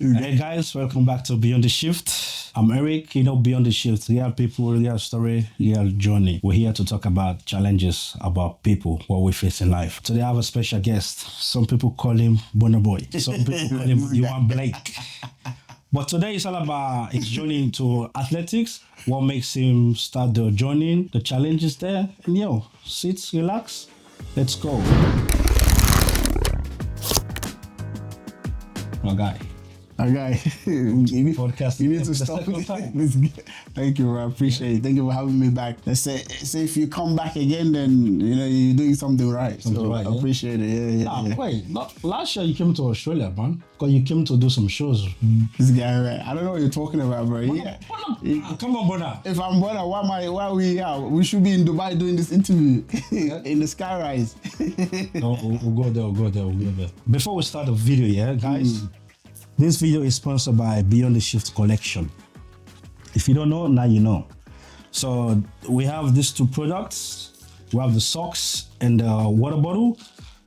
Hey guys, welcome back to Beyond the Shift. I'm Eric. Beyond the Shift, real people, real story, real journey. We're here to talk about challenges, about people, what we face in life. Today I have a special guest. Some people call him Bonner Boy. Some people call him Yuan Blake. But today it's all about his journey into athletics, what makes him start the journey, the challenges there. And sit, relax, let's go. My guy. Okay, you need to stop. Thank you, I appreciate it. Thank you for having me back. Let's say if you come back again, then you're doing something right. I appreciate it. Yeah. Wait, last year you came to Australia, man. Because you came to do some shows. This guy, right? I don't know what you're talking about, bro. Come on, brother. If I'm brother, why are we here? We should be in Dubai doing this interview in the skyrise. No, we'll go there. Before we start the video, guys. This video is sponsored by Beyond the Shift collection. If you don't know, now you know. So we have these two products. We have the socks and the water bottle.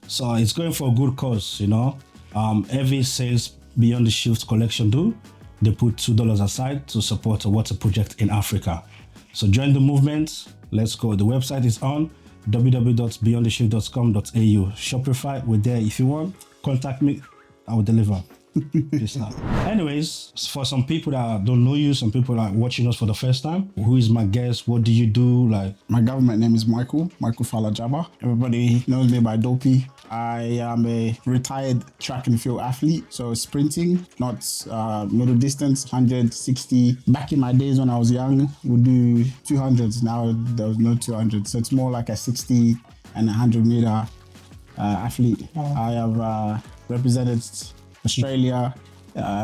So it's going for a good cause, Every sales Beyond the Shift collection do, they put $2 aside to support a water project in Africa. So join the movement. Let's go. The website is on www.beyondtheshift25.com.au. Shopify, we're there. If you want, contact me. I will deliver. Anyways, for some people that don't know you, some people that are watching us for the first time, who is my guest? What do you do? My government name is Michael Falajaba. Everybody knows me by Dopey. I am a retired track and field athlete, so sprinting, not middle distance, 160. Back in my days when I was young, we do 200s. Now there was no 200, so it's more like a 60 and 100 meter athlete. I have represented Australia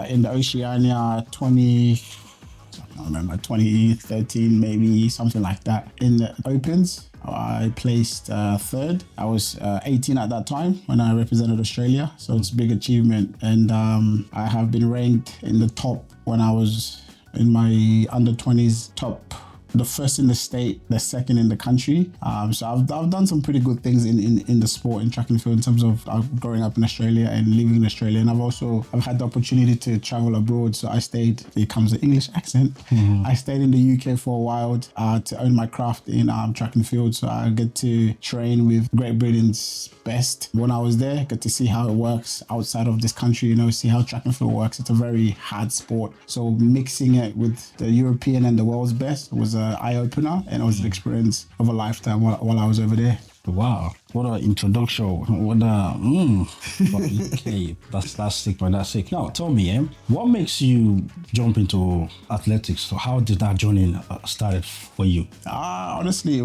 in the Oceania 2013, maybe something like that. In the Opens, I placed third. I was 18 at that time when I represented Australia, so it's a big achievement. And I have been ranked in the top when I was in my under 20s top. The first in the state, the second in the country. So I've done some pretty good things in the sport, in track and field, in terms of growing up in Australia and living in Australia. And I've had the opportunity to travel abroad. So here comes the English accent. Mm-hmm. I stayed in the UK for a while to own my craft in track and field. So I get to train with Great Britain's best. When I was there, I get to see how it works outside of this country, see how track and field works. It's a very hard sport. So mixing it with the European and the world's best was an eye-opener, and it was an experience of a lifetime while I was over there. Wow, what an introduction. Okay, that's sick, man. That's sick. Now, tell me, what makes you jump into athletics? So how did that journey started for you? Honestly,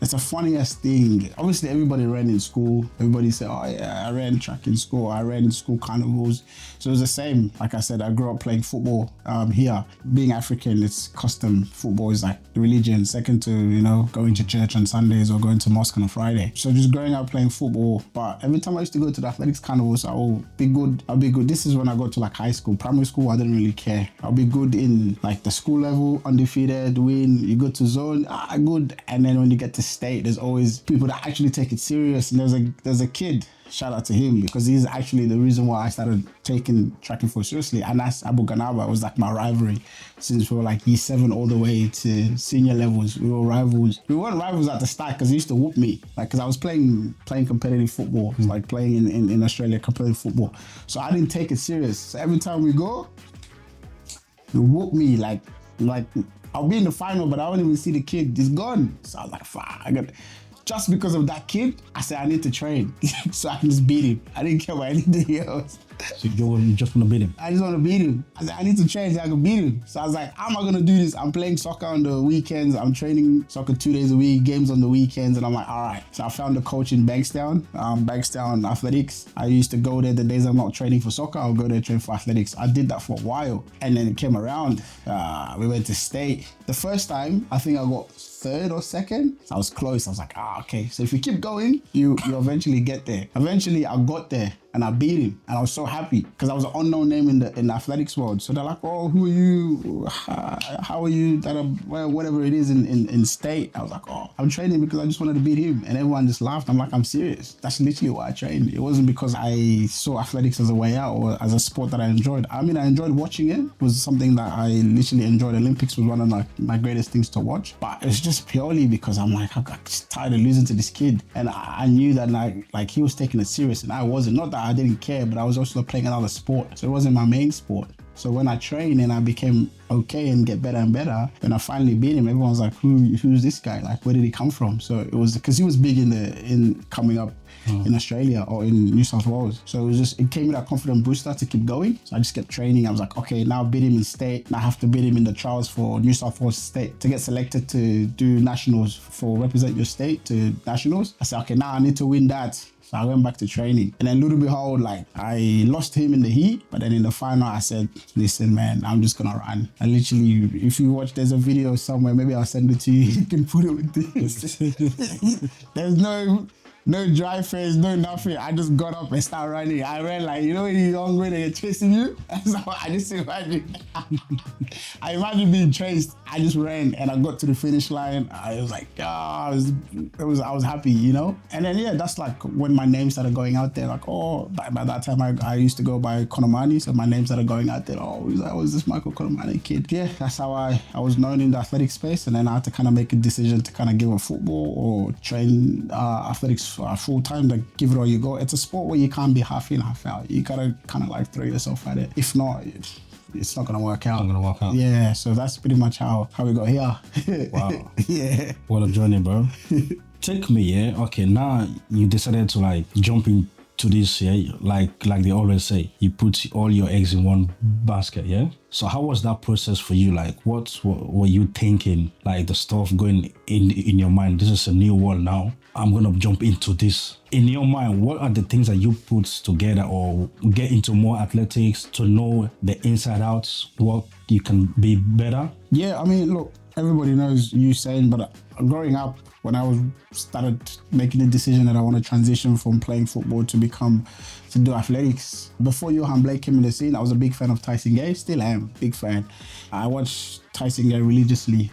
it's a funniest thing. Obviously, everybody ran in school. Everybody said, oh yeah, I ran track in school. I ran in school carnivals. So it was the same. Like I said, I grew up playing football here. Being African, it's custom. Football is like religion, second to, going to church on Sundays or going to mosque on a Friday. So just growing up playing football, but every time I used to go to the athletics carnivals, I'll be good. This is when I got to like high school. Primary school, I didn't really care. I'll be good in like the school level, undefeated, win. You go to zone, good. And then when you get to state, there's always people that actually take it serious. And there's a kid, shout out to him, because he's actually the reason why I started taking track and field seriously. And that's Abu Ganaba. It was like my rivalry since we were like year 7 all the way to senior levels. We were rivals. We weren't rivals at the start because he used to whoop me. Because I was playing competitive football. It was like playing in Australia, competitive football. So I didn't take it serious. So every time we go, he whoop me like I'll be in the final, but I won't even see the kid. He's gone. So I was like, fuck, just because of that kid, I said I need to train so I can just beat him. I didn't care about anything else. So you just want to beat him? I just want to beat him. I said I need to train so I can beat him. So I was like, how am I going to do this? I'm playing soccer on the weekends. I'm training soccer 2 days a week, games on the weekends. And I'm like, all right. So I found a coach in Bankstown Athletics. I used to go there the days I'm not training for soccer. I'll go there train for athletics. I did that for a while. And then it came around. We went to state. The first time, I think I got third or second. So I was close. I was like, okay. So if you keep going, you eventually get there. Eventually, I got there. and I beat him, and I was so happy because I was an unknown name in the athletics world. So they're like, "Oh, who are you? How are you?" Well, whatever it is in state. I was like, "Oh, I'm training because I just wanted to beat him," and everyone just laughed. I'm like, "I'm serious. That's literally why I trained. It wasn't because I saw athletics as a way out or as a sport that I enjoyed. I mean, I enjoyed watching it. It was something that I literally enjoyed. Olympics was one of my greatest things to watch, but it was just purely because I'm like, I got tired of losing to this kid, and I knew that like he was taking it serious, and I wasn't. Not that I didn't care, but I was also playing another sport, so it wasn't my main sport. So when I trained and I became okay and get better and better, when I finally beat him, everyone was like, who's this guy? Like, where did he come from? So it was because he was big in coming up in Australia or in New South Wales. So it came with that confident booster to keep going. So I just kept training. I was like, okay, now beat him in state. Now I have to beat him in the trials for New South Wales state to get selected to do nationals, for represent your state to nationals. I said, okay, now I need to win that. So I went back to training, and then little behold, like I lost him in the heat, but then in the final I said, listen man, I'm just gonna run. I literally, if you watch, there's a video somewhere, maybe I'll send it to you, you can put it with this. There's no dry face, no nothing. I just got up and started running. I ran like, you know when you're hungry, they're chasing you? So I just imagine. I imagine being chased. I just ran and I got to the finish line. I was like, I was happy, you know? And then, yeah, that's like when my name started going out there. Like, oh, by that time I used to go by Konomani. So my name started going out there. Oh, I was this Michael Konomani kid. Yeah, that's how I was known in the athletic space. And then I had to kind of make a decision to kind of give up football or train athletics full time, like give it all you go. It's a sport where you can't be half in, half out. You gotta kind of like throw yourself at it. If not, it's not gonna work out. Not gonna work out. Yeah, so that's pretty much how we got here. Wow. Yeah. What a journey, bro. Take me, yeah. Okay, now you decided to like jump into this, yeah. Like they always say, you put all your eggs in one basket, yeah. So how was that process for you? Like, what were you thinking? Like the stuff going in your mind. This is a new world now. I'm gonna jump into this. In your mind, what are the things that you put together or get into more athletics to know the inside out, what you can be better? Yeah, I mean, look, everybody knows Usain, but growing up, when I started making the decision that I want to transition from playing football to do athletics, before Johan Blake came in the scene, I was a big fan of Tyson Gay, still am, big fan. I watched Tyson Gay religiously,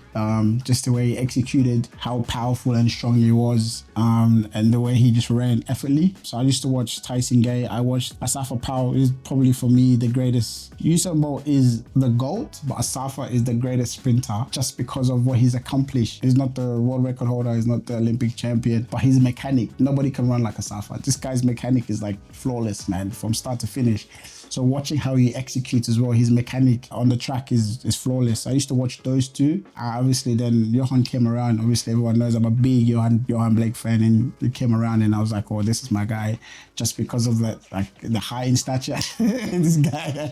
just the way he executed, how powerful and strong he was, and the way he just ran effortlessly. So I used to watch Tyson Gay. I watched Asafa Powell, is probably for me the greatest. Usain Bolt is the GOAT, but Asafa is the greatest sprinter just because of what he's accomplished. He's not the world record holder, he's not the Olympic champion, but he's a mechanic. Nobody can run like Asafa. This guy's mechanic is like flawless, man, from start to finish. So watching how he executes as well, his mechanic on the track is flawless. I used to watch those two. Obviously, then Johan came around. Obviously, everyone knows I'm a big Johan Blake fan, and he came around, and I was like, oh, this is my guy, just because of the height and stature. This guy.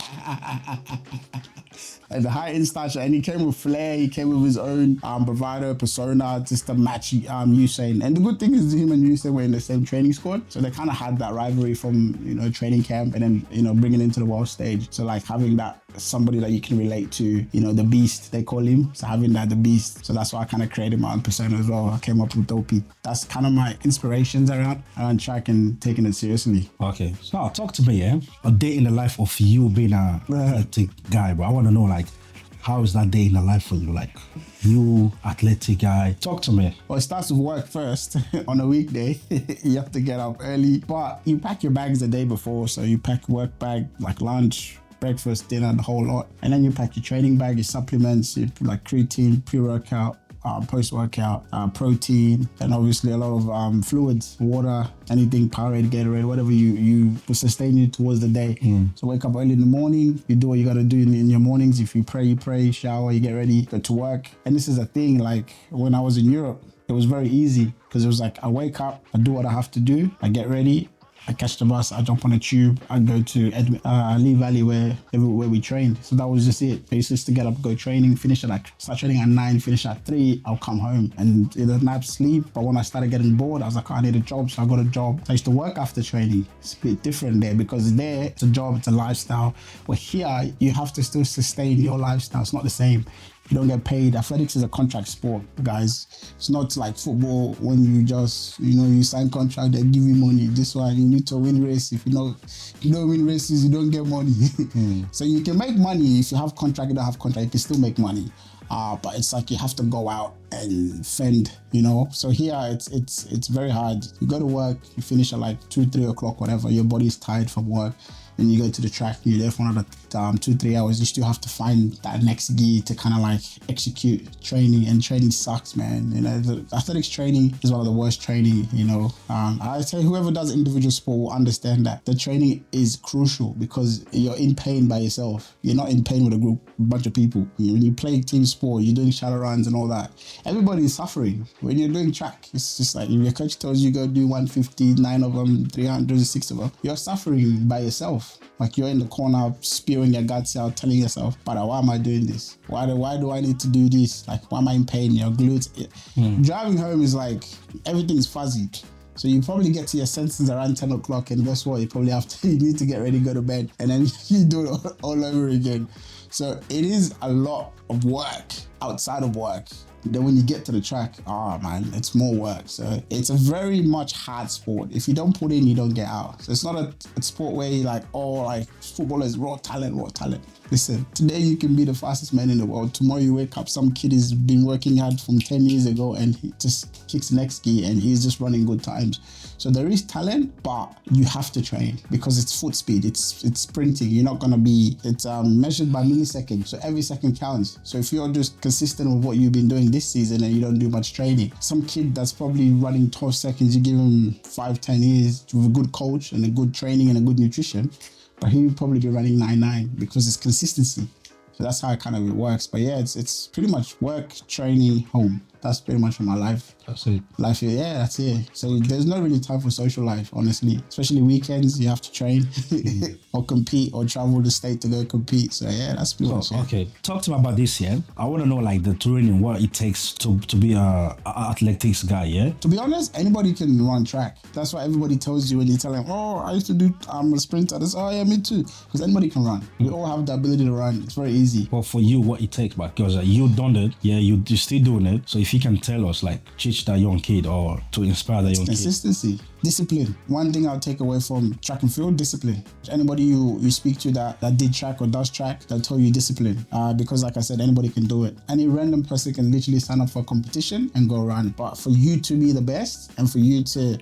The height and stature, and he came with flair. He came with his own bravado, persona, just to match Usain. And the good thing is, him and Usain were in the same training squad, so they kind of had that rivalry from training camp, and then bringing into the world stage. So like having that somebody that you can relate to, the beast they call him. So having the beast. So that's why I kind of created my own persona as well. I came up with Dopey. That's kind of my inspirations around track and taking it seriously. Okay, so now talk to me, yeah. A day in the life of you being a athletic guy, bro. I want to know, like, how is that day in the life for you? Like, you, athletic guy. Talk to me. Well, it starts with work first. On a weekday, you have to get up early, but you pack your bags the day before. So you pack work bag, like lunch, breakfast, dinner, the whole lot. And then you pack your training bag, your supplements, like creatine, pre-workout, post-workout, protein, and obviously a lot of fluids, water, anything, Powerade, Gatorade, whatever you will sustain you towards the day. So wake up early in the morning, you do what you got to do in your mornings. If you pray, shower, you get ready, go to work. And this is a thing, like when I was in Europe, it was very easy because it was like I wake up, I do what I have to do, I get ready, I catch the bus, I jump on a tube, I go to Lee Valley where we trained. So that was just it. I used to get up, go training, start training at 9, finish at 3, I'll come home and either nap, sleep. But when I started getting bored, I was like, I need a job. So I got a job. So I used to work after training. It's a bit different there because there it's a job, it's a lifestyle. But here you have to still sustain your lifestyle. It's not the same. You don't get paid. Athletics is a contract sport, guys. It's not like football when you just, you sign contract, they give you money. This one, you need to win race. If you don't win races, you don't get money. So you can make money if you have contract, you don't have contract, you can still make money. But it's like you have to go out and fend, So here it's very hard. You go to work, you finish at like 2-3 o'clock, whatever. Your body's tired from work. Then you go to the track, you're there for another 2-3 hours. You still have to find that next gear to kind of like execute training, and training sucks, man. The athletics training is one of the worst training, I say whoever does individual sport will understand that the training is crucial because you're in pain by yourself. You're not in pain with a bunch of people. When you play team sport, you're doing shallow runs and all that. Everybody is suffering. When you're doing track, it's just like if your coach tells you go do 150, 9 of them, 300, 6 of them, you're suffering by yourself. Like you're in the corner spewing your guts out, telling yourself, but why am I doing this? Why do I need to do this? Like, why am I in pain? Your glutes. Driving home is like, everything's fuzzy. So you probably get to your senses around 10 o'clock, and guess what? You need to get ready, go to bed, and then you do it all over again. So it is a lot of work outside of work. Then when you get to the track, man, it's more work. So it's a very much hard sport. If you don't put in, you don't get out. So it's not a sport where you're like football is raw talent. Listen, today you can be the fastest man in the world. Tomorrow you wake up, some kid has been working hard from 10 years ago and he just kicks next gear and he's just running good times. So there is talent, but you have to train because it's foot speed, it's sprinting. You're not gonna be, it's measured by milliseconds. So every second counts. So if you're just consistent with what you've been doing this season and you don't do much training, some kid that's probably running 12 seconds, you give him 5-10 years with a good coach and a good training and a good nutrition, but he would probably be running 9.9 because it's consistency. So that's how it kind of works. But yeah, it's pretty much work, training, home. That's pretty much my life. That's it. Life, yeah, that's it. So there's not really time for social life, honestly. Especially weekends, you have to train or compete or travel the state to go compete. So yeah, that's pretty much it. Okay, talk to me about this, yeah? I want to know like the training, what it takes to be a athletics guy, yeah? To be honest, anybody can run track. That's what everybody tells you when you tell them, I used to do, I'm a sprinter. That's, yeah, me too. Because anybody can run. We all have the ability to run. It's very easy. But for you, what it takes, because you done it, yeah, you're still doing it. So if you can tell us, like, teach that young kid or to inspire that young kid. Consistency. Discipline. One thing I'll take away from track and field, discipline. Anybody you speak to that did track or does track, they'll tell you discipline. Because like I said, anybody can do it. Any random person can literally sign up for a competition and go run. But for you to be the best and for you to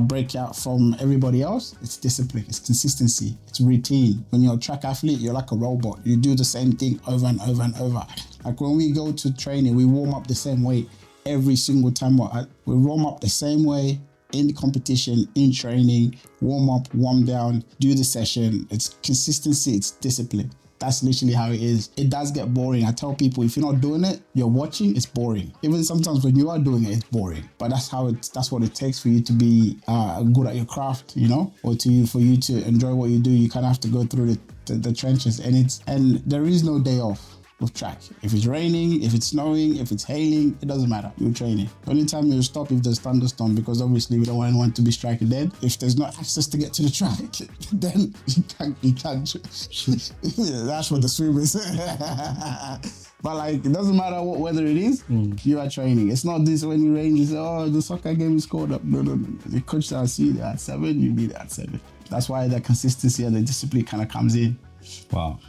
break out from everybody else, it's discipline, it's consistency, it's routine. When you're a track athlete, you're like a robot. You do the same thing over and over and over. Like when we go to training, we warm up the same way every single time. We warm up the same way in the competition, in training, warm up, warm down, do the session. It's consistency, it's discipline. That's literally how it is. It does get boring. I tell people, if you're not doing it, you're watching, it's boring. Even sometimes when you are doing it, it's boring. But that's what it takes for you to be good at your craft, or for you to enjoy what you do. You kind of have to go through the trenches, and there is no day off with track. If it's raining, if it's snowing, if it's hailing, it doesn't matter. You're training. The only time you'll stop if there's thunderstorm, because obviously we don't want anyone to be striking dead. If there's no access to get to the track, then you can't. That's what the swim is. But like, it doesn't matter what weather it is, you are training. It's not this when it rains, you say, the soccer game is called up. No. The coach will see you at 7, you be there at 7. That's why the consistency and the discipline kind of comes in. Wow.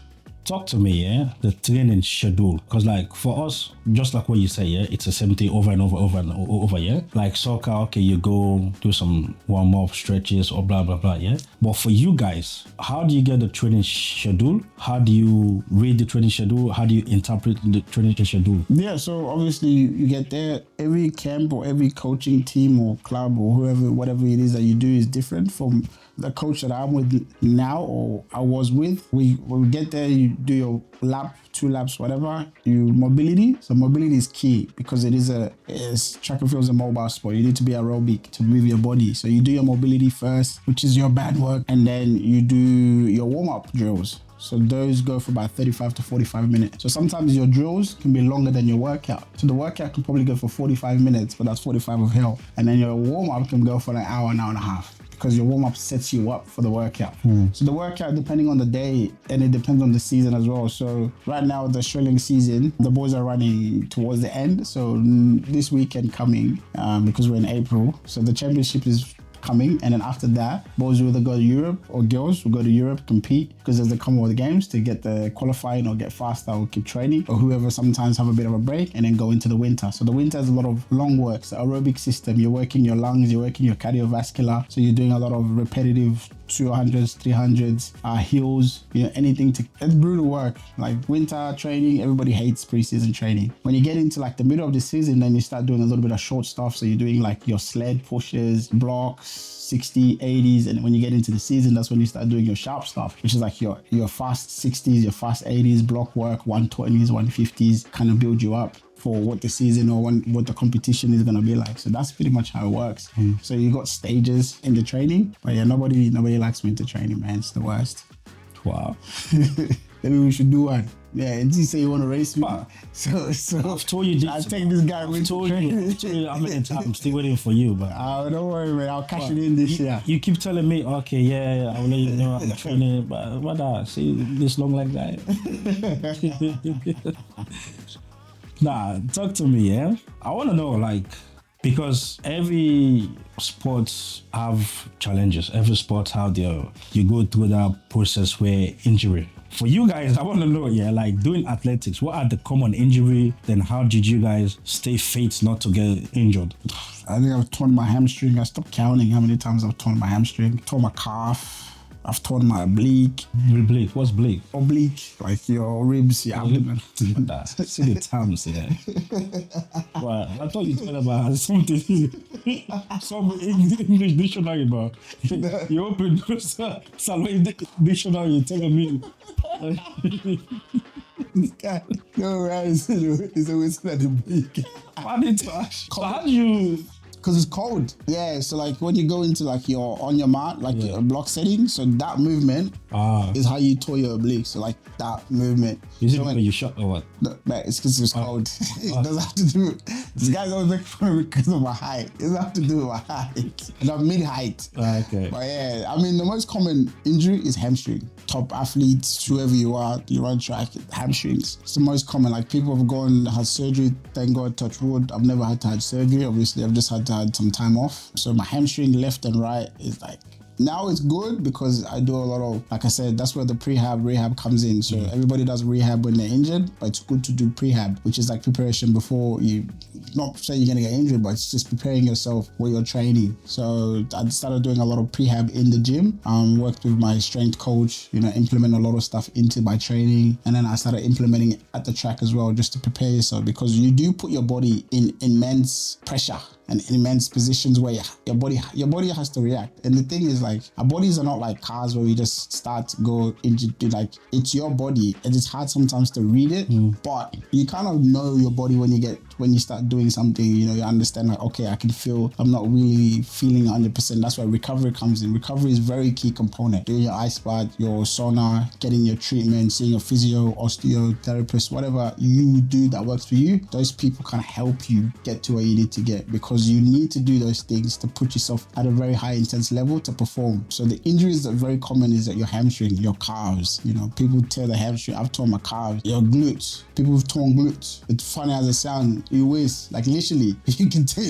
Talk to me, yeah, the training schedule. Because like for us, just like what you say, yeah, it's the same thing over and over, yeah. Like soccer, okay, you go do some warm-up stretches or blah, blah, blah, yeah. But for you guys, how do you get the training schedule? How do you read the training schedule? How do you interpret the training schedule? Yeah, so obviously you get there. Every camp or every coaching team or club or whatever it is that you do is different from the coach that I'm with now or I was with. When we get there, you do your lap, 2 laps, whatever. You mobility. So mobility is key because track and field is a mobile sport. You need to be aerobic to move your body. So you do your mobility first, which is your bad work, and then you do your warm-up drills. So those go for about 35 to 45 minutes. So sometimes your drills can be longer than your workout. So the workout can probably go for 45 minutes, but that's 45 of hell. And then your warm-up can go for an hour and a half. because your warm-up sets you up for the workout. So the workout, depending on the day, and it depends on the season as well. So right now, the Australian season, the boys are running towards the end. So this weekend coming, because we're in April, so the championship is coming, and then after that, boys will either go to Europe, or girls will go to Europe, compete, because there's the Commonwealth Games to get the qualifying or get faster or keep training, or whoever sometimes have a bit of a break and then go into the winter. So the winter is a lot of long work. So aerobic system, you're working your lungs, you're working your cardiovascular, so you're doing a lot of repetitive 200s, 300s, hills, anything it's brutal work. Like winter training, everybody hates preseason training. When you get into like the middle of the season, then you start doing a little bit of short stuff. So you're doing like your sled pushes, blocks, 60, 80s, and when you get into the season, that's when you start doing your sharp stuff, which is like your fast 60s, your fast 80s, block work, 120s, 150s, kind of build you up for what the season or what the competition is going to be like. So that's pretty much how it works. So you got stages in the training, but yeah, nobody likes winter training, man. It's the worst. Wow. Maybe we should do one. Yeah, and you say you want to race me. So I've told you this. I'll take this guy with you how many times. I'm still waiting for you, but don't worry, man. I'll cash it in this year. You keep telling me, okay, yeah, I'll let you know I'm training, but what see this long like that? Nah, talk to me, yeah? I want to know, like, because every sports have challenges. Every sport have you go through that process where injury. For you guys, I want to know, yeah, like doing athletics, what are the common injury? Then how did you guys stay fit not to get injured? I think I've torn my hamstring. I stopped counting how many times I've torn my hamstring. Torn my calf. I've torn my oblique. Oblique? What's oblique? Oblique, like your ribs, your abdomen. See the terms, yeah. Well, I thought you talking about something, some English dictionary, but you open some dictionary, you tell me. This guy, no, right? It's always at the oblique. So how do you? Because it's cold. Yeah, so like when you go into like your on your mat, like your block setting, so that movement is how you tore your oblique. So like that movement. Is it when you shot or what? No, it's because it's cold. It doesn't have to do. This guy's always making fun of me because of my height. It doesn't have to do with my height. And I'm mid-height. Okay. But yeah, I mean the most common injury is hamstring. Top athletes, whoever you are, you run track, hamstrings. It's the most common. Like people have had surgery. Thank God, touch wood. I've never had to have surgery. Obviously, I've just had some time off. So my hamstring left and right is like, now it's good because I do a lot of, like I said, that's where the rehab comes in. So everybody does rehab when they're injured, but it's good to do prehab, which is like preparation before you, not saying you're gonna get injured, but it's just preparing yourself while you're training. So I started doing a lot of prehab in the gym, worked with my strength coach, implement a lot of stuff into my training. And then I started implementing it at the track as well, just to prepare yourself, because you do put your body in immense pressure and immense positions where your body has to react. And the thing is, like, our bodies are not like cars where we just start to go into, like, it's your body and it's hard sometimes to read it, but you kind of know your body when you start doing something, you understand, like, okay, I can feel, I'm not really feeling 100%. That's why recovery comes in. Recovery is a very key component. Doing your ice bath, your sauna, getting your treatment, seeing a physio, osteotherapist, whatever you do that works for you, those people can help you get to where you need to get, because you need to do those things to put yourself at a very high intense level to perform. So the injuries that are very common is that your hamstring, your calves, people tear the hamstring. I've torn my calves, your glutes. People have torn glutes. It's funny as it sounds, you waist, like literally, you can tell,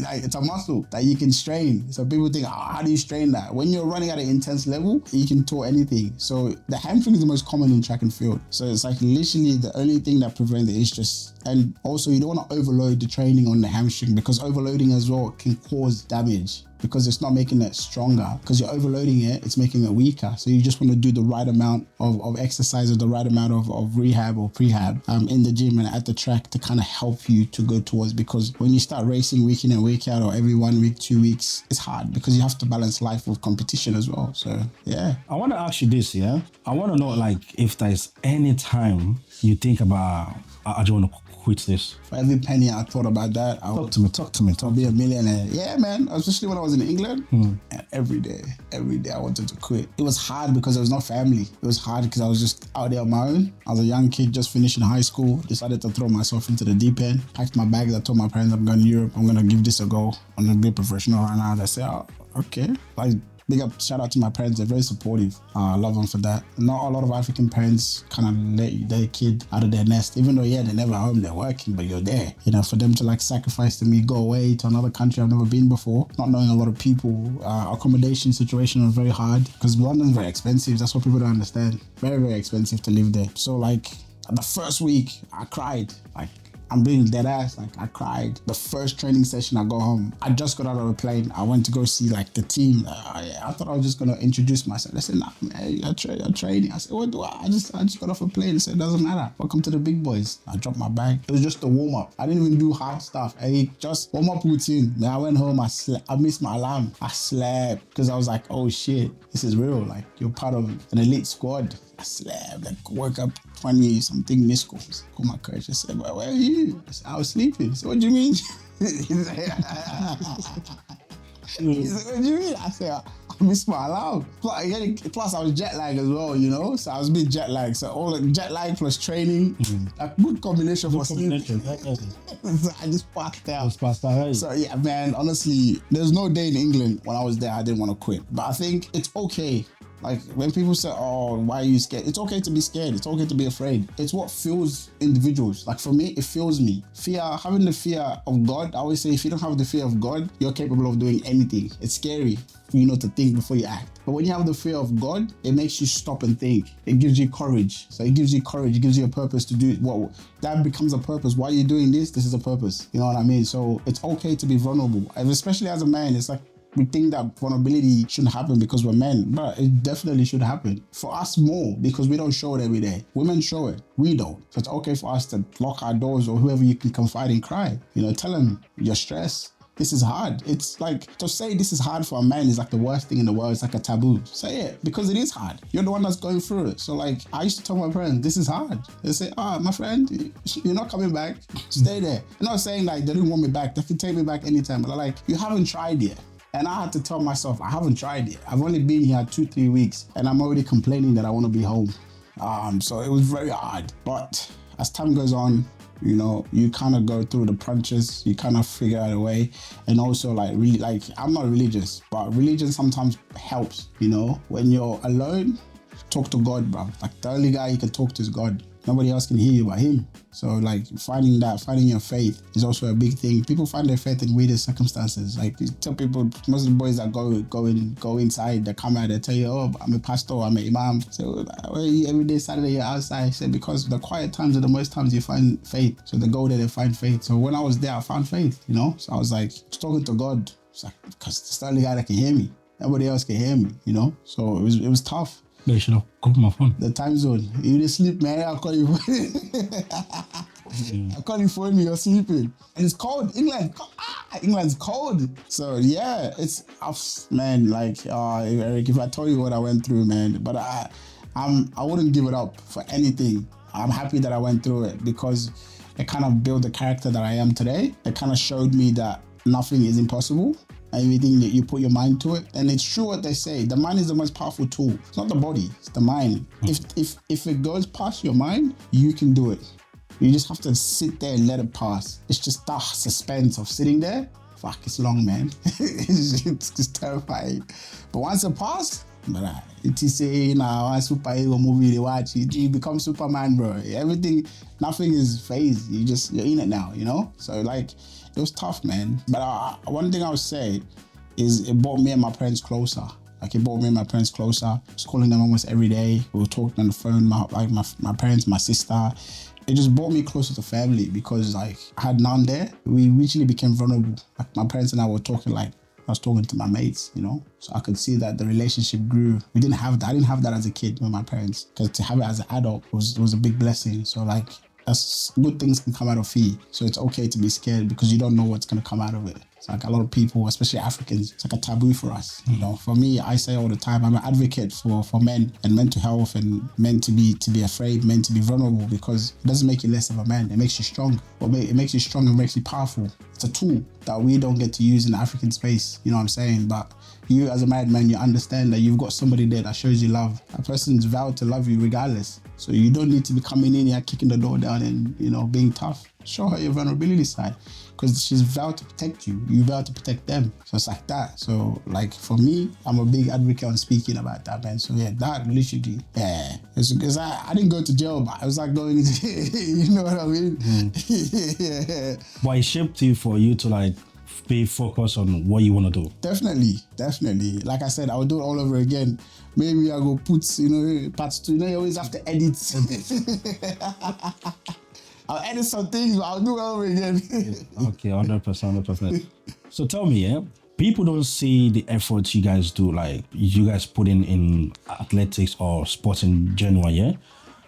like, it's a muscle that you can strain. So people think, how do you strain that? When you're running at an intense level, you can tear anything. So the hamstring is the most common in track and field. So it's like literally the only thing that prevents it is just, and also you don't want to overload the training on the hamstring, because overloading as well can cause damage, because it's not making it stronger. Because you're overloading it, it's making it weaker. So you just want to do the right amount of exercise, or the right amount of rehab or prehab in the gym and at the track to kind of help you to go towards. Because when you start racing week in and week out, or every 1 week, 2 weeks, it's hard because you have to balance life with competition as well. So yeah. I want to ask you this, yeah? I want to know, like, if there's any time you think about, I just want to quit this. For every penny I thought about that, Talk to me. I'll be a millionaire. Yeah, man. Especially when I was in England. And every day I wanted to quit. It was hard because there was no family. It was hard because I was just out there on my own. I was a young kid just finishing high school. Decided to throw myself into the deep end. Packed my bags. I told my parents I'm going to Europe. I'm going to give this a go. I'm going to be a professional right now. They said, oh, okay. Like, big up, shout out to my parents. They're very supportive. I love them for that. Not a lot of African parents kind of let their kid out of their nest, even though, yeah, they're never home, they're working, but you're there. You know, for them to like sacrifice to me, go away to another country I've never been before, not knowing a lot of people. Accommodation situation was very hard because London's very expensive. That's what people don't understand. Very, very expensive to live there. So like the first week I cried. Like, I'm being dead ass. Like, I cried. The first training session, I go home. I just got out of a plane. I went to go see like the team. I thought I was just gonna introduce myself. They said, "Nah, man, you're training." I said, "What do I just got off a plane." They said, "It doesn't matter. Welcome to the big boys." I dropped my bag. It was just a warm up. I didn't even do hard stuff. Just warm up routine. Then I went home. I slept. I missed my alarm. I slept because I was like, "Oh shit, this is real. Like, you're part of an elite squad." I slept, like, woke up 20 something missed calls. Called my coach. I said, "Well, where are you?" I said, "I was sleeping." So what do you mean? He said, "What do you mean?" I said, "I missed my alarm." Plus, I was jet lagged as well, you know? So I was a bit jet lagged. So all the jet lag plus training, a good combination for sleep. So I just passed out. So yeah, man, honestly, there's no day in England when I was there I didn't want to quit. But I think it's okay. Like, when people say, "Oh, why are you scared?" It's okay to be scared. It's okay to be afraid. It's what fuels individuals. Like, for me, it fuels me. Having the fear of God, I always say, if you don't have the fear of God, you're capable of doing anything. It's scary, you know, to think before you act. But when you have the fear of God, it makes you stop and think. It gives you courage. So it gives you courage. It gives you a purpose to do it. Well, that becomes a purpose. Why are you doing this? This is a purpose. You know what I mean? So it's okay to be vulnerable. And especially as a man, it's like, we think that vulnerability shouldn't happen because we're men, but it definitely should happen. For us more, because we don't show it every day. Women show it, we don't. So it's okay for us to lock our doors, or whoever you can confide in, cry. You know, tell them you're stressed. This is hard. It's like, to say this is hard for a man is like the worst thing in the world. It's like a taboo. Say it, because it is hard. You're the one that's going through it. So like, I used to tell my friends, this is hard. They say, my friend, you're not coming back. Stay there. I'm not saying like they didn't want me back. They can take me back anytime. But they're like, you haven't tried yet. And I had to tell myself, I haven't tried it. I've only been here 2-3 weeks and I'm already complaining that I want to be home. So it was very hard. But as time goes on, you know, you kind of go through the punches, you kind of figure out a way. And also like, really, like, I'm not religious, but religion sometimes helps, you know. When you're alone, talk to God, bro. Like, the only guy you can talk to is God. Nobody else can hear you but him. So like, finding your faith is also a big thing. People find their faith in weirdest circumstances. Like, you tell people, most of the boys that go inside, they come out, they tell you, "Oh, I'm a pastor, I'm an imam." So every day, Saturday, you're outside. I said, because the quiet times are the most times you find faith. So they go there, they find faith. So when I was there, I found faith, you know? So I was like, talking to God. It's like, because it's the only guy that can hear me. Nobody else can hear me, you know? So it was tough. You should have called my phone. The time zone. You didn't sleep, man. I'll call you. I'll call you for me. You're sleeping. And it's cold. England's cold. So yeah, it's man. Like, Eric, if I tell you what I went through, man, but I wouldn't give it up for anything. I'm happy that I went through it because it kind of built the character that I am today. It kind of showed me that nothing is impossible. Everything that you put your mind to it, and it's true what they say. The mind is the most powerful tool. It's not the body, it's the mind. If it goes past your mind, you can do it. You just have to sit there and let it pass. It's just that suspense of sitting there. Fuck, it's long, man. it's just terrifying. But once it passes, it is a superhero movie they watch. You become Superman, bro. Everything, nothing is phased. You're in it now, you know. So like, it was tough, man. But one thing I would say is it brought me and my parents closer. Like, it brought me and my parents closer. I was calling them almost every day. We were talking on the phone. My parents, my sister. It just brought me closer to family because like, I had none there. We mutually became vulnerable. Like, my parents and I were talking like I was talking to my mates, you know? So I could see that the relationship grew. I didn't have that as a kid with my parents, because to have it as an adult was a big blessing. So like, that's good things can come out of fear. So it's okay to be scared because you don't know what's going to come out of it. It's like, a lot of people, especially Africans, it's like a taboo for us. You know, for me, I say all the time, I'm an advocate for men and mental health and men to be afraid, men to be vulnerable, because it doesn't make you less of a man. It makes you strong. It makes you strong and makes you powerful. It's a tool that we don't get to use in the African space. You know what I'm saying? But you as a married man, you understand that you've got somebody there that shows you love. A person's vowed to love you regardless. So you don't need to be coming in here, kicking the door down and, you know, being tough. Show her your vulnerability side, because she's vowed to protect you. You vowed to protect them. So it's like that. So like for me, I'm a big advocate on speaking about that, man. So yeah, that literally, yeah. Because I didn't go to jail, but I was like going into, you know what I mean? Yeah. But it shaped you for you to like be focused on what you want to do. Definitely. Like I said, I would do it all over again. Maybe I go put, parts 2. You always have to edit. I'll edit some things, but I'll do it all over again. Okay, 100%. So tell me, people don't see the efforts you guys do, like you guys put in athletics or sports in general, yeah?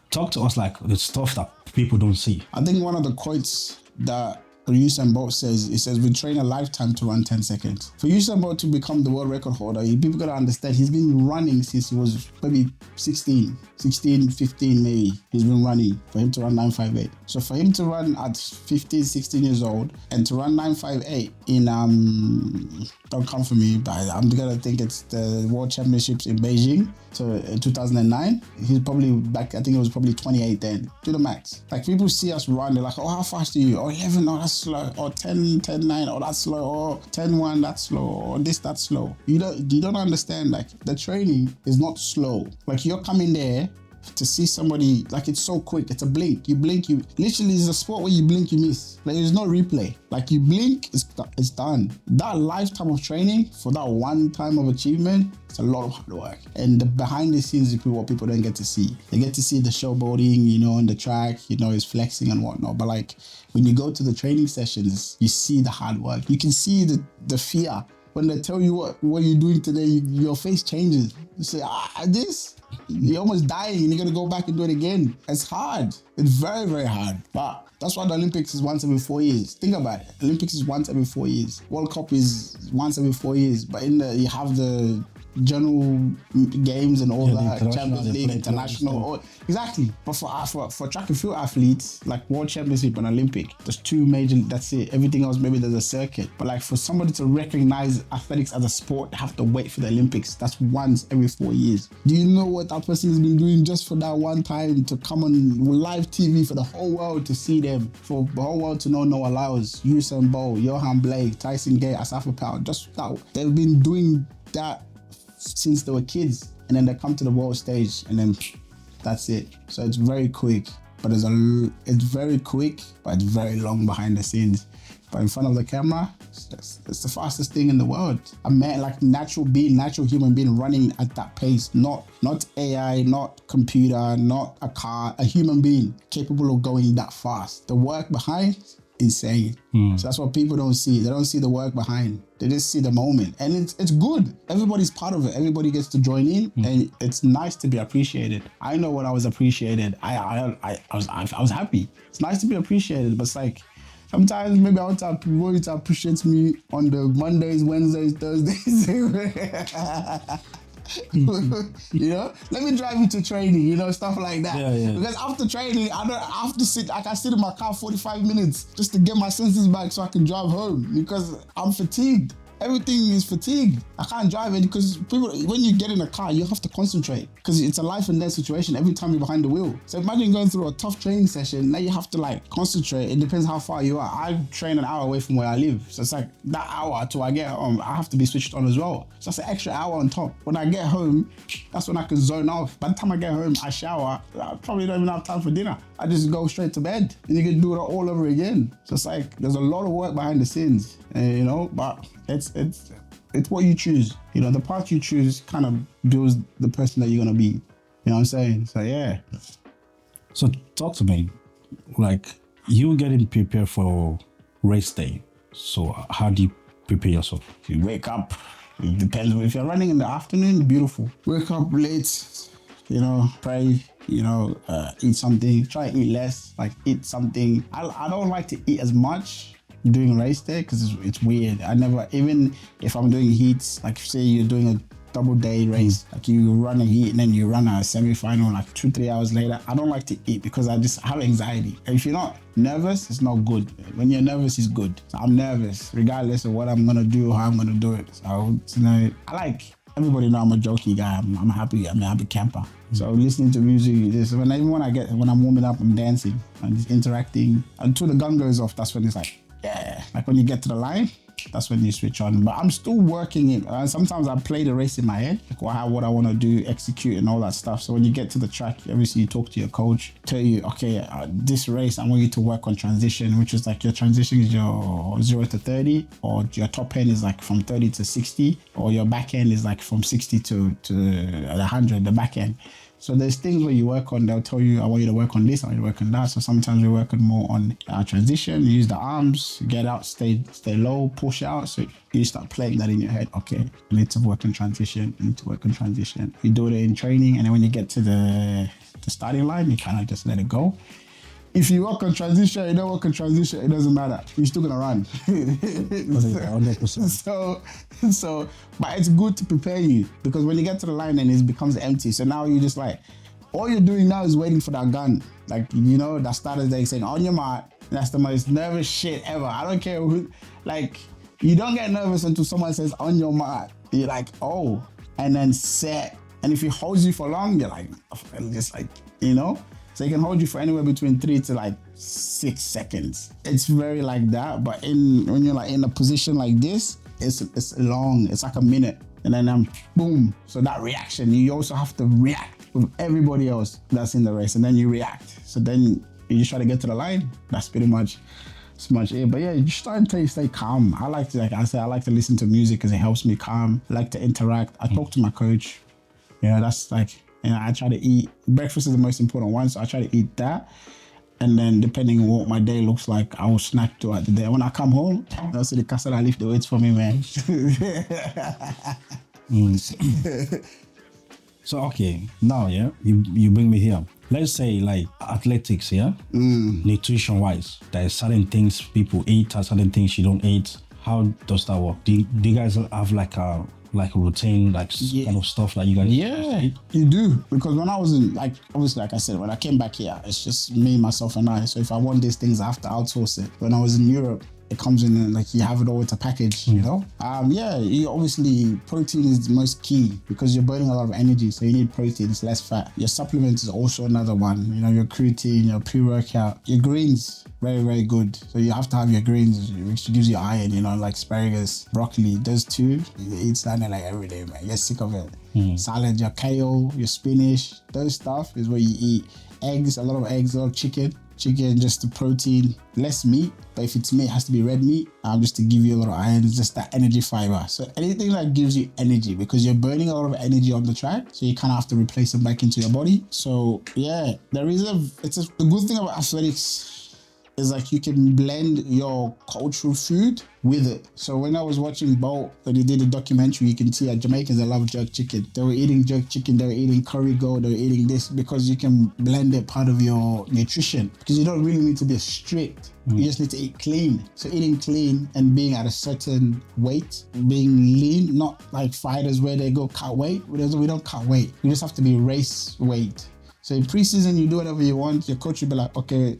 Talk to us like the stuff that people don't see. I think one of the quotes that Usain Bolt says, it says, we train a lifetime to run 10 seconds. For Usain Bolt to become the world record holder, people got to understand he's been running since he was maybe 16, 15 maybe. He's been running for him to run 958. So for him to run at 15, 16 years old and to run 958 in, don't come for me, but I'm gonna think it's the World Championships in Beijing. So in 2009, he's probably back, I think it was probably 28 then, to the max. Like people see us run, they're like, oh, how fast are you? Oh, 11, oh, that's slow. Or 10, 9, oh, that's slow. Or 10, 1, that's slow. Or this, that's slow. You don't understand, like the training is not slow. Like you're coming there to see somebody, like it's so quick. It's a blink. You blink, literally it's a sport where you blink, you miss. Like there's no replay. Like you blink, it's done. That lifetime of training for that one time of achievement, it's a lot of hard work. And the behind the scenes is what people don't get to see. They get to see the showboating, on the track, it's flexing and whatnot. But like when you go to the training sessions, you see the hard work. You can see the fear. When they tell you what you're doing today, your face changes. You say, this? You're almost dying and you're going to go back and do it again. It's hard. It's very, very hard. But that's why the Olympics is once every 4 years. Think about it. Olympics is once every 4 years. World Cup is once every 4 years. But you have the general games and all that, Champions League, international, exactly. But for track and field athletes, like World Championship and Olympic, there's 2 major, that's it. Everything else, maybe there's a circuit. But like for somebody to recognize athletics as a sport, they have to wait for the Olympics. That's once every 4 years. Do you know what that person has been doing just for that one time, to come on live TV for the whole world to see them, for the whole world to know Noah Lyles, Usain Bolt, Johan Blake, Tyson Gay, Asafa Powell, just that. They've been doing that since they were kids, and then they come to the world stage, and then that's it. So it's very quick, but it's very quick, but it's very long behind the scenes. But in front of the camera, it's the fastest thing in the world. A man, like natural human being running at that pace, not AI, not computer, not a car, a human being capable of going that fast. The work behind, insane. So that's what people don't see. They don't see the work behind. They just see the moment, and it's good. Everybody's part of it. Everybody gets to join in, and it's nice to be appreciated. I know when I was appreciated, I was happy. It's nice to be appreciated, but it's like sometimes maybe I want people to appreciate me on the Mondays, Wednesdays, Thursdays. Let me drive you to training, stuff like that. Yeah. Because after training, I have to sit. I can sit in my car 45 minutes just to get my senses back so I can drive home, because I'm fatigued. Everything is fatigue. I can't drive it because when you get in a car, you have to concentrate, because it's a life and death situation every time you're behind the wheel. So imagine going through a tough training session. Now you have to concentrate. It depends how far you are. I train an hour away from where I live. So it's like that hour till I get home, I have to be switched on as well. So that's an extra hour on top. When I get home, that's when I can zone off. By the time I get home, I shower. I probably don't even have time for dinner. I just go straight to bed, and you can do it all over again. So it's like there's a lot of work behind the scenes, but it's what you choose. The path you choose kind of builds the person that you're gonna be. You know what I'm saying? So yeah. So talk to me, like you getting prepared for race day. So how do you prepare yourself? You wake up. It depends. If you're running in the afternoon, beautiful. Wake up late. Pray. Eat something. Try to eat less. Like eat something. I don't like to eat as much doing race day because it's weird. I never, even if I'm doing heats, like say you're doing a double day race, like you run a heat and then you run a semi-final like 2-3 hours later, I don't like to eat because I just have anxiety. And if you're not nervous, it's not good. When you're nervous, it's good. So I'm nervous regardless of what I'm gonna do or how I'm gonna do it. So I like everybody know I'm a jokey guy. I'm happy. I'm a happy camper. So listening to music, even when I'm warming up, I'm dancing, I'm just interacting until the gun goes off. That's when it's like, yeah. Like when you get to the line, that's when you switch on. But I'm still working it. Sometimes I play the race in my head, like what I want to do, execute, and all that stuff. So when you get to the track, obviously you talk to your coach, tell you, okay, this race, I want you to work on transition, which is like your transition is your 0 to 30, or your top end is like from 30 to 60, or your back end is like from 60 to 100, the back end. So there's things where you work on, they'll tell you, I want you to work on this, I want you to work on that. So sometimes we work on more on transition, use the arms, get out, stay low, push out. So you start playing that in your head. Okay, I need to work on transition, I need to work on transition. You do it in training, and then when you get to the starting line, you kind of just let it go. If you work on transition, you don't work on transition, it doesn't matter. You're still gonna run. 100%. So, but it's good to prepare you, because when you get to the line, then it becomes empty. So now you just like, all you're doing now is waiting for that gun. Like, you know, that starters day saying, on your mark. That's the most nervous shit ever. I don't care who, like, you don't get nervous until someone says, on your mark. You're like, oh, and then set. And if he holds you for long, you're like, just like, you know? So it can hold you for anywhere between 3 to like 6 seconds. It's very like that, but when you're like in a position like this, it's long. It's like a minute, and then boom. So that reaction, you also have to react with everybody else that's in the race, and then you react. So then you just try to get to the line. That's pretty much it. But yeah, you just try until you stay calm. I like to listen to music because it helps me calm. I like to interact. I talk to my coach. Yeah, that's like. And I try to eat, breakfast is the most important one, so I try to eat that. And then depending on what my day looks like, I will snack throughout the day. When I come home, I'll see the castle I lift the weights for me, man. So, okay, now, yeah, you bring me here. Let's say like athletics, yeah? Nutrition-wise, there are certain things people eat, certain things you don't eat. How does that work? Do you guys have like a routine, kind of stuff that you guys? Yeah, you do. Because when I was in, like, obviously, like I said, when I came back here, it's just me, myself, and I. So if I want these things, I have to outsource it. When I was in Europe, it comes in and like you have it all with a package, you know? You obviously, protein is the most key because you're burning a lot of energy. So you need protein, it's less fat. Your supplements is also another one. You know, your creatine, your pre-workout, your greens, very, very good. So you have to have your greens, which gives you iron, you know, like asparagus, broccoli, those two. You eat salad like every day, man. You're sick of it. Salad, your kale, your spinach, those stuff is what you eat. Eggs, a lot of eggs, a lot of chicken. Chicken, just the protein, less meat. But if it's meat, it has to be red meat. Just to give you a lot of iron, it's just that energy fiber. So anything that gives you energy, because you're burning a lot of energy on the track, so you kind of have to replace it back into your body. So yeah, the good thing about athletics is like you can blend your cultural food with it. So when I was watching Bolt, when he did a documentary, you can see that Jamaicans, they love jerk chicken. They were eating jerk chicken, they were eating curry goat, they were eating this, because you can blend it part of your nutrition. Because you don't really need to be strict. You just need to eat clean. So eating clean and being at a certain weight, being lean, not like fighters where they go cut weight. We don't cut weight. You just have to be race weight. So in preseason, you do whatever you want. Your coach will be like, okay,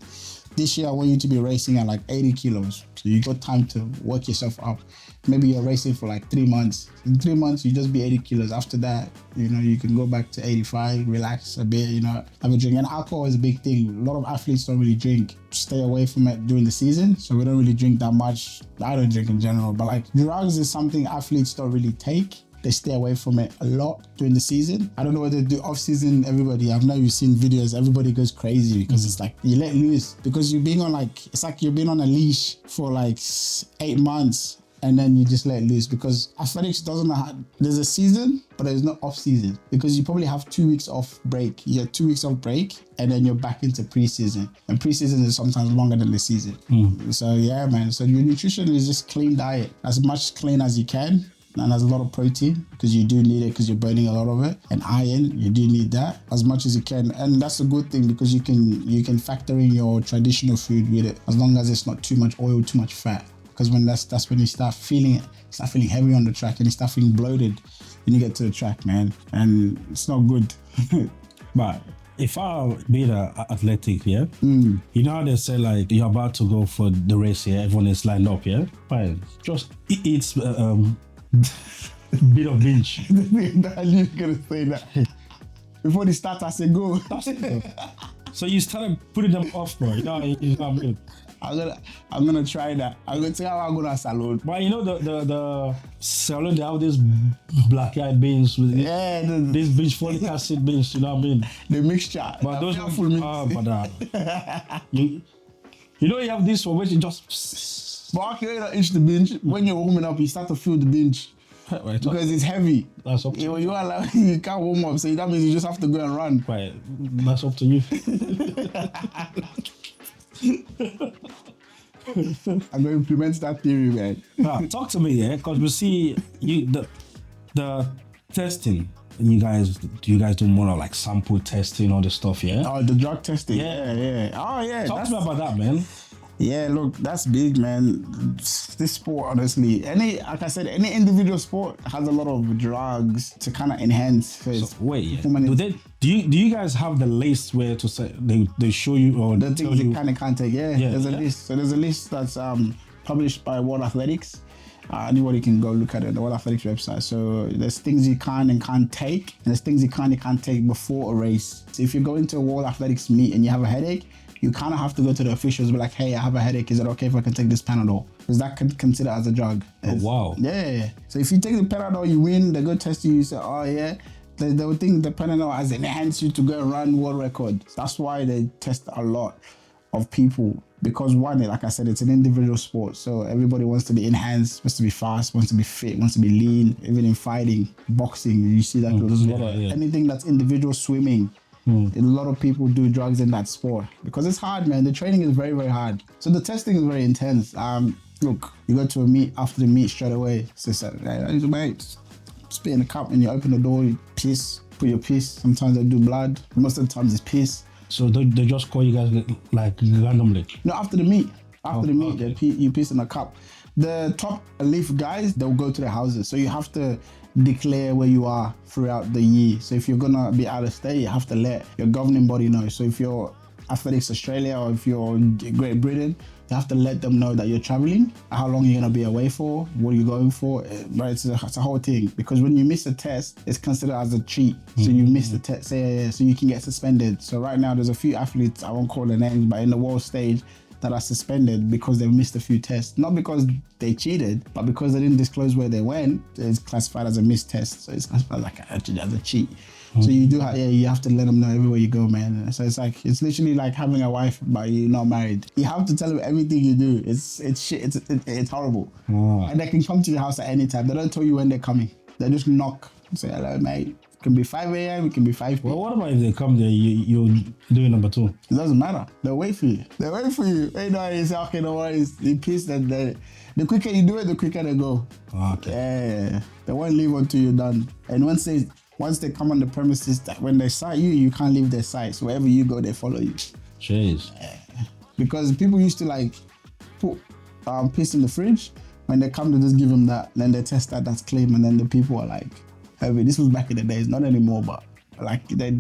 this year I want you to be racing at like 80 kilos. So you got time to work yourself up. Maybe you're racing for like 3 months. In 3 months, you just be 80 kilos. After that, you know, you can go back to 85, relax a bit, you know, have a drink. And alcohol is a big thing. A lot of athletes don't really drink. Stay away from it during the season. So we don't really drink that much. I don't drink in general, but like drugs is something athletes don't really take. They stay away from it a lot during the season. I don't know what they do off season. Everybody, I've now you've seen videos, everybody goes crazy because it's like you let loose, because you're being on it's like you're being on a leash for like 8 months and then you just let loose, because athletics doesn't have, there's a season, but there's no off season, because you probably have 2 weeks off break. You have 2 weeks off break and then you're back into preseason, and preseason is sometimes longer than the season. So yeah, man. So your nutrition is just clean diet, as much clean as you can. And there's a lot of protein, because you do need it, because you're burning a lot of it, and iron, you do need that as much as you can. And that's a good thing, because you can factor in your traditional food with it, as long as it's not too much oil, too much fat. Because when that's when you start feeling heavy on the track, and you start feeling bloated when you get to the track, man, and it's not good. But if I be the athletic, yeah, you know how they say like you're about to go for the race here, everyone is lined up, yeah, fine, just eat bit of binge. I knew you were gonna say that. Before the start, I said go. So you started putting them off, bro. You know what I mean? I'm gonna try that. I'm gonna tell how I'm gonna salon. But you know the salon, they have these black eye beans with these beach folic acid beans. You know what I mean? The mixture. But those are full mix. You know you have this one where you just. But okay, you itch the binge. When you're warming up, you start to feel the binge. Right, because it's heavy. That's up to you. You can't warm up, so that means you just have to go and run. Right, that's up to you. I'm going to implement that theory, man. Now, talk to me, because we see the testing. You guys do more of like sample testing, all this stuff, yeah? Oh, the drug testing. Yeah. Oh, yeah. Talk to me about that, man. Yeah, look, that's big, man. This sport, honestly, like I said, any individual sport has a lot of drugs to kind of enhance. So, wait, do you guys have the list where to say they show you or the things you kind of can't take? Yeah, there's a list. So there's a list that's published by World Athletics. Anybody can go look at it, the World Athletics website. So there's things you can and can't take, and there's things you can't take before a race. So if you go into a World Athletics meet and you have a headache, you kind of have to go to the officials and be like, hey, I have a headache. Is it okay if I can take this Panadol? Because that could consider as a drug. Oh, wow. Yeah. So if you take the Panadol, you win, they go test you, you say, oh, yeah. They will think the Panadol has enhanced you to go and run world record. That's why they test a lot of people. Because one, like I said, it's an individual sport. So everybody wants to be enhanced, wants to be fast, wants to be fit, wants to be lean. Even in fighting, boxing, you see that there's a lot of anything that's individual, swimming. A lot of people do drugs in that sport because it's hard, man. The training is very, very hard. So the testing is very intense. Look, you go to a meet, after the meet straight away, mate, spit in the cup and you open the door, you piss, put your piss. Sometimes they do blood. Most of the times it's piss. So they just call you guys like randomly? No, after the meet. You piss in a cup. The top elite guys, they'll go to their houses. So you have to declare where you are throughout the year. So if you're gonna be out of state, you have to let your governing body know. So if you're Athletics Australia or if you're Great Britain, you have to let them know that you're traveling, how long you're gonna be away for, what are you going for. But it's a whole thing, because when you miss a test, it's considered as a cheat. So you miss the test, so you can get suspended. So right now there's a few athletes, I won't call their names, but in the world stage, that are suspended because they've missed a few tests. Not because they cheated, but because they didn't disclose where they went. It's classified as a missed test. So it's classified like as a cheat. So you do have, you have to let them know everywhere you go, man. So it's literally like having a wife, but you're not married. You have to tell them everything you do. It's shit. It's horrible. And they can come to your house at any time. They don't tell you when they're coming. They just knock and say, hello, mate. It can be 5 a.m., it can be 5 p.m. Well, what about if they come there, you're doing number 2? It doesn't matter. They'll wait for you. Hey, no, you say, okay, no worries. You piss, then the quicker you do it, the quicker they go. Okay. Yeah. They won't leave until you're done. And once they come on the premises, that when they sight you, you can't leave their sight. So wherever you go, they follow you. Jeez. Yeah. Because people used to like put piss in the fridge. When they come, they just give them that. Then they test that's clean, and then the people are like, this was back in the days, not anymore, but like then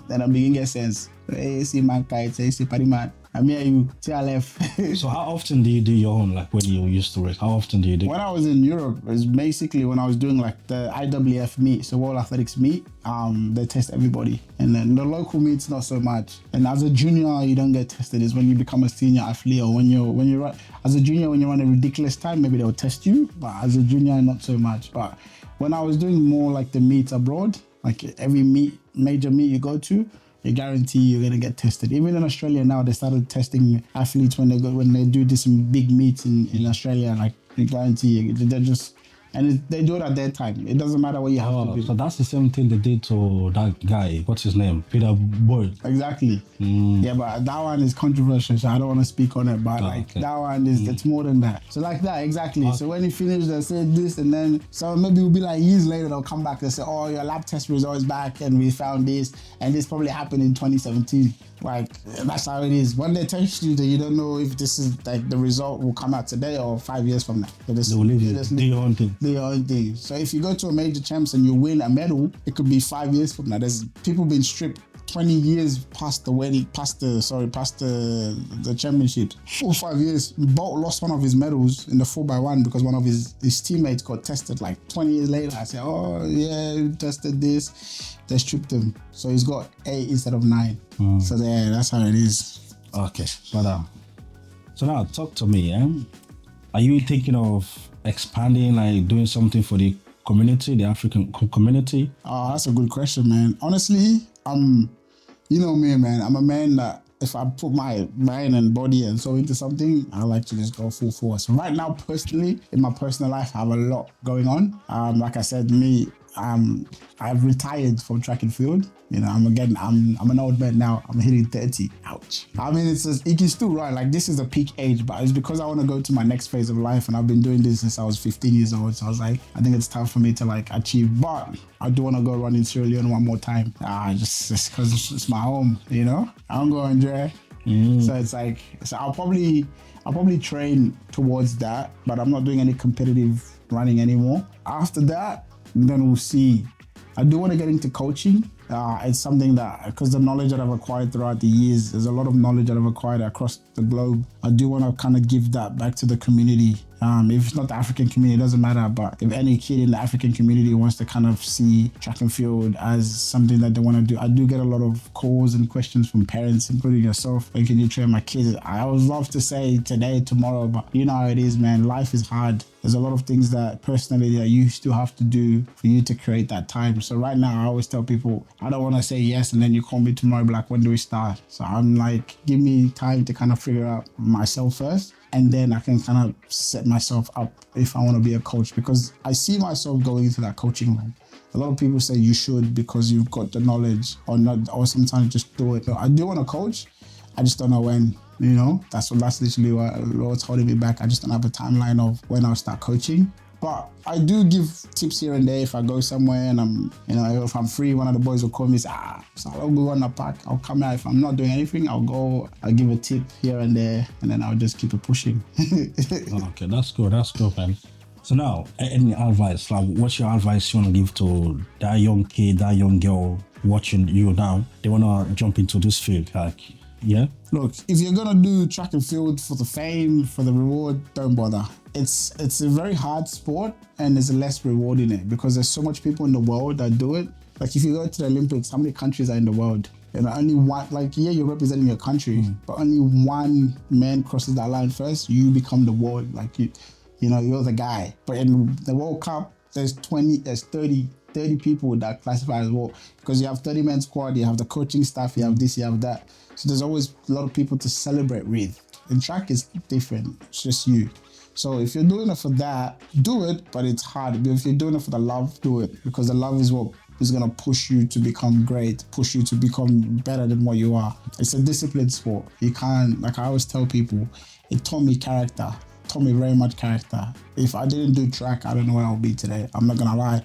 I'm beginning to get sense. Hey, see man, say party man. I'm here, you TLF. So how often do you do your own, like when you used to race? How often do you do? When I was in Europe, it was basically when I was doing like the IWF meet, so World Athletics meet, they test everybody. And then the local meets, not so much. And as a junior, you don't get tested. It's when you become a senior athlete, or when you run, as a junior, when you run a ridiculous time, maybe they'll test you, but as a junior, not so much. But when I was doing more like the meets abroad, like every major meet you go to, you guarantee you're gonna get tested. Even in Australia now, they started testing athletes when they do this big meets in Australia. Like they guarantee you, they do it at their time. It doesn't matter what you have to do. So that's the same thing they did to that guy. What's his name? Peter Boyd. Exactly. Yeah, but that one is controversial, so I don't want to speak on it. But that one is it's more than that. So like that, exactly. So when he finished, they said this, and then so maybe it'll be like years later they'll come back and say, oh, your lab test result is back, and we found this, and this probably happened in 2017. Like that's how it is. When they test you, you don't know if this is like the result will come out today or 5 years from now. So they will leave you. Do your own thing. Do your own thing. So if you go to a major champs and you win a medal, it could be 5 years from now. There's people being stripped 20 years past the championship. 4 or 5 years. Bolt lost one of his medals in the 4x1 because one of his teammates got tested like 20 years later. I said, oh yeah, you tested this. They stripped him. So he's got 8 instead of 9. So there, that's how it is. Okay, but so now talk to me. Are you thinking of expanding, like doing something for the community, the African community? Oh, that's a good question, man. Honestly, you know me, man. I'm a man that if I put my mind and body and soul into something, I like to just go full force. Right now, personally, in my personal life, I have a lot going on. Like I said, I've retired from track and field. You know, I'm an old man now. I'm hitting 30. Ouch. I mean, it can still run. Like, this is a peak age, but it's because I want to go to my next phase of life, and I've been doing this since I was 15 years old. So I was like, I think it's time for me to like achieve. But I do want to go run in Sierra Leone one more time. Just because it's my home. You know, I'm going there. So it's like, I'll probably train towards that, but I'm not doing any competitive running anymore. After that, then we'll see. I do want to get into coaching. It's something that, because the knowledge that I've acquired throughout the years, there's a lot of knowledge that I've acquired across the globe. I do want to kind of give that back to the community. If it's not the African community, it doesn't matter. But if any kid in the African community wants to kind of see track and field as something that they want to do, I do get a lot of calls and questions from parents, including yourself. When can you train my kids? I would love to say today, tomorrow, but you know how it is, man. Life is hard. There's a lot of things that personally that you still have to do for you to create that time. So right now, I always tell people, I don't want to say yes and then you call me tomorrow, be like, when do we start? So I'm like, give me time to kind of figure out myself first. And then I can kind of set myself up if I want to be a coach, because I see myself going into that coaching line. A lot of people say you should because you've got the knowledge, or not, or sometimes just do it. I do want to coach. I just don't know when. You know, that's literally what's holding me back. I just don't have a timeline of when I'll start coaching. But I do give tips here and there if I go somewhere and if I'm free, one of the boys will call me and say, so I'll go on the park. I'll come out. If I'm not doing anything, I'll give a tip here and there, and then I'll just keep it pushing. Okay, that's good. That's good, man. So now, any advice? Like, what's your advice you want to give to that young kid, that young girl watching you now? They want to jump into this field, like, yeah? Look, if you're going to do track and field for the fame, for the reward, don't bother. It's a very hard sport and there's less reward in it because there's so much people in the world that do it. Like if you go to the Olympics, how many countries are in the world? And only one, like, yeah, you're representing your country, but only one man crosses that line first, you become the world. Like, you're the guy. But in the World Cup, there's 30 people that classify as well, because you have 30-man squad, you have the coaching staff, you have this, you have that. So there's always a lot of people to celebrate with. In track, it's different. It's just you. So if you're doing it for that, do it, but it's hard. But if you're doing it for the love, do it, because the love is what is going to push you to become great, push you to become better than what you are. It's a disciplined sport. You can't, like I always tell people, it taught me character. Taught me very much character. If I didn't do track, I don't know where I'll be today. I'm not gonna lie.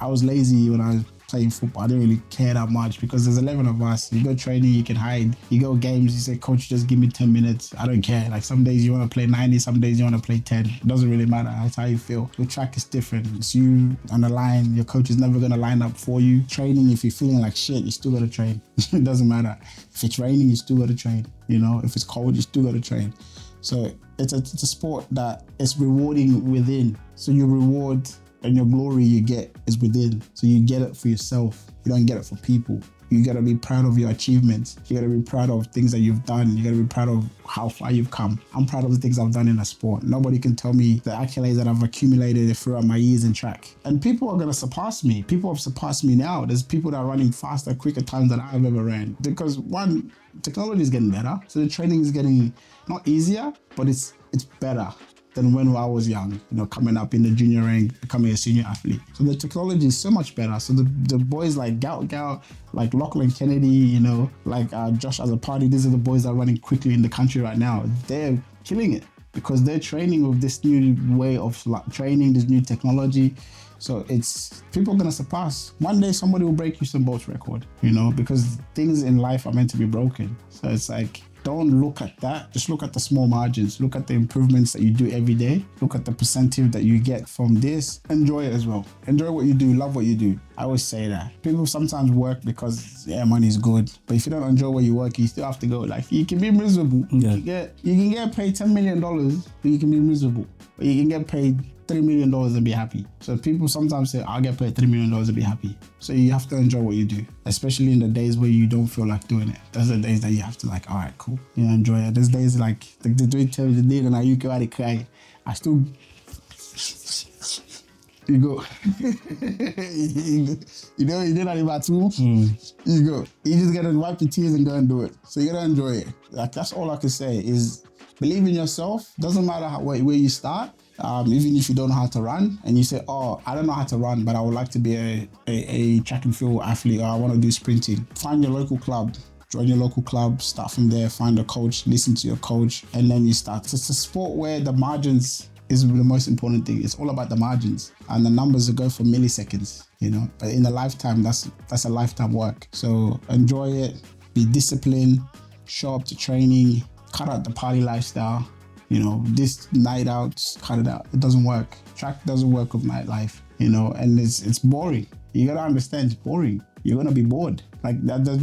I was lazy when I was playing football. I didn't really care that much because there's 11 of us. You go training, you can hide. You go games, you say, coach, just give me 10 minutes. I don't care. Like some days you want to play 90, some days you want to play 10. It doesn't really matter. That's how you feel. With track is different. It's you on the line. Your coach is never gonna line up for you. Training, if you're feeling like shit, you still gotta train. It doesn't matter. If it's raining, you still gotta train. If it's cold, you still gotta train. So it's a sport that is rewarding within. So your reward and your glory you get is within. So you get it for yourself. You don't get it for people. You gotta be proud of your achievements. You gotta be proud of things that you've done. You gotta be proud of how far you've come. I'm proud of the things I've done in a sport. Nobody can tell me the accolades that I've accumulated throughout my years in track. And people are gonna surpass me. People have surpassed me now. There's people that are running faster, quicker times than I've ever ran. Because one, technology is getting better. So the training is getting not easier, but it's better than when I was young, coming up in the junior rank, becoming a senior athlete. So the technology is so much better. So the boys like Gal, like Lachlan Kennedy, like Josh Azapati, these are the boys that are running quickly in the country right now. They're killing it because they're training with this new way of training, this new technology. So it's people are gonna surpass. One day somebody will break Usain Bolt's record, because things in life are meant to be broken. So it's like, don't look at that. Just look at the small margins. Look at the improvements that you do every day. Look at the percentage that you get from this. Enjoy it as well. Enjoy what you do. Love what you do. I always say that. People sometimes work because money's good, but if you don't enjoy where you work, you still have to go. Like, you can be miserable. Yeah. You can get paid $10 million, but you can be miserable. But you can get paid $3 million and be happy. So people sometimes say, I'll get paid $3 million and be happy. So you have to enjoy what you do, especially in the days where you don't feel like doing it. Those are the days that you have to like, all right, cool. Enjoy it. There's days like the day tell you the day and you go out and cry. I still, you go, you did that about two. You go, you just gotta wipe your tears and go and do it. So you gotta enjoy it. Like, that's all I can say is believe in yourself. Doesn't matter where you start. Even if you don't know how to run and you say, oh, I don't know how to run, but I would like to be a track and field athlete, or I want to do sprinting. Find your local club, join your local club, start from there, find a coach, listen to your coach, and then you start. It's a sport where the margins is the most important thing. It's all about the margins, and the numbers will go for milliseconds, but in a lifetime, that's a lifetime work. So enjoy it, be disciplined, show up to training, cut out the party lifestyle. This night out, cut it out. It doesn't work. Track doesn't work with nightlife, and it's boring. You gotta understand it's boring. You're gonna be bored. Like that. There's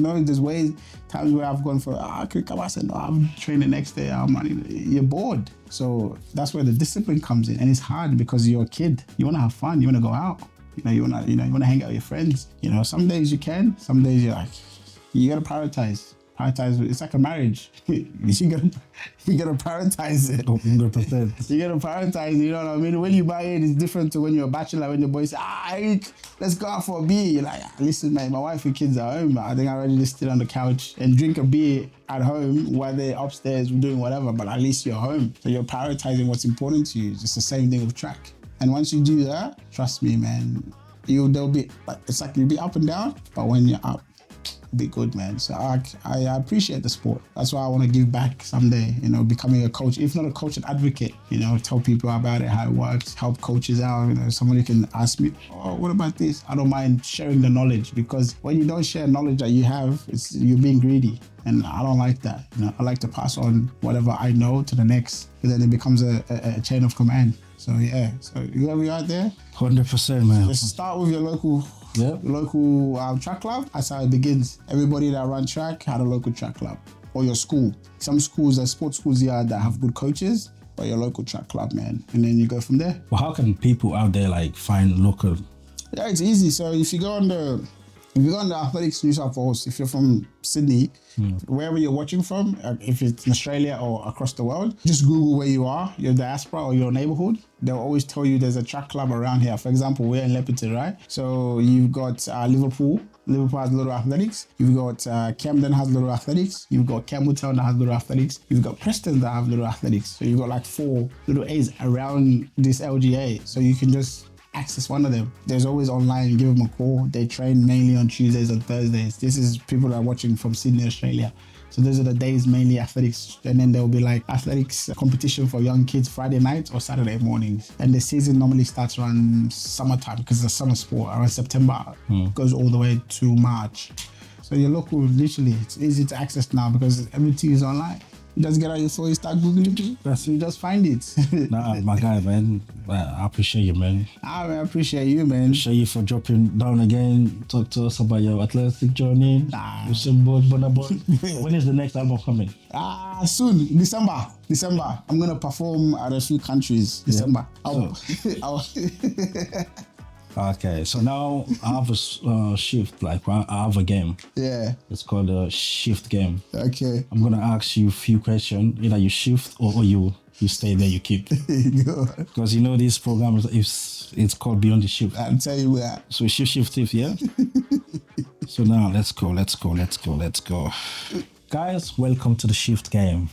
times where I've gone for, I could come out and no, I'm training the next day. I'm running. You're bored. So that's where the discipline comes in, and it's hard because you're a kid. You wanna have fun. You wanna go out. You wanna hang out with your friends. Some days you can. Some days you're like, you gotta prioritize. It's like a marriage. you gotta prioritize it. 100%. You gotta prioritize, you know what I mean? When you buy it, it's different to when you're a bachelor, when your boy say, let's go out for a beer. You're like, listen, mate, my wife and kids are home. I think I'd rather just sit on the couch and drink a beer at home while they're upstairs doing whatever, but at least you're home. So you're prioritizing what's important to you. It's the same thing with track. And once you do that, trust me, man, it's like you'll be up and down, but when you're up, be good, man. So I appreciate the sport. That's why I want to give back someday, becoming a coach, if not a coach, an advocate, tell people about it, how it works, help coaches out, somebody can ask me, oh, what about this? I don't mind sharing the knowledge, because when you don't share knowledge that you have, you're being greedy. And I don't like that. I like to pass on whatever I know to the next, and then it becomes a chain of command. So yeah, so whoever you're out there, 100%, man. Just start with your local track club. That's how it begins. Everybody that run track had a local track club, or your school. Some schools, there's sports schools here that have good coaches, but your local track club, man. And then you go from there. Well, how can people out there find local? Yeah, it's easy. So if you go on the Athletics New South Wales, if you're from Sydney, wherever you're watching from, if it's in Australia or across the world, just Google where you are, your diaspora or your neighborhood. They'll always tell you there's a track club around here. For example, we're in Leppington, right? So you've got Liverpool. Liverpool has Little Athletics. You've got Camden has Little Athletics. You've got Campbelltown that has Little Athletics. You've got Preston that have Little Athletics. So you've got 4 little A's around this LGA. So you can just access one of them. There's always online, give them a call. They train mainly on Tuesdays and Thursdays. This is people that are watching from Sydney, Australia. So those are the days mainly athletics, and then there'll be athletics competition for young kids Friday nights or Saturday mornings. And the season normally starts around summertime because it's a summer sport, around September. Goes all the way to March. So your local, literally, it's easy to access now because everything is online. You just get out your phone, you start Googling it, you just find it. Nah, my guy, man. I appreciate you, man. I appreciate you, man. Appreciate you for dropping down again. Talk to us about your athletic journey. When is the next album coming? Soon, December. I'm going to perform at a few countries. December. Okay, so now I have a shift, I have a game. Yeah. It's called a shift game. Okay. I'm going to ask you a few questions. Either you shift or you stay there, you keep. Because this program, it's called Beyond the Shift. I'll tell you where. So shift, yeah? So now let's go. Guys, welcome to the shift game.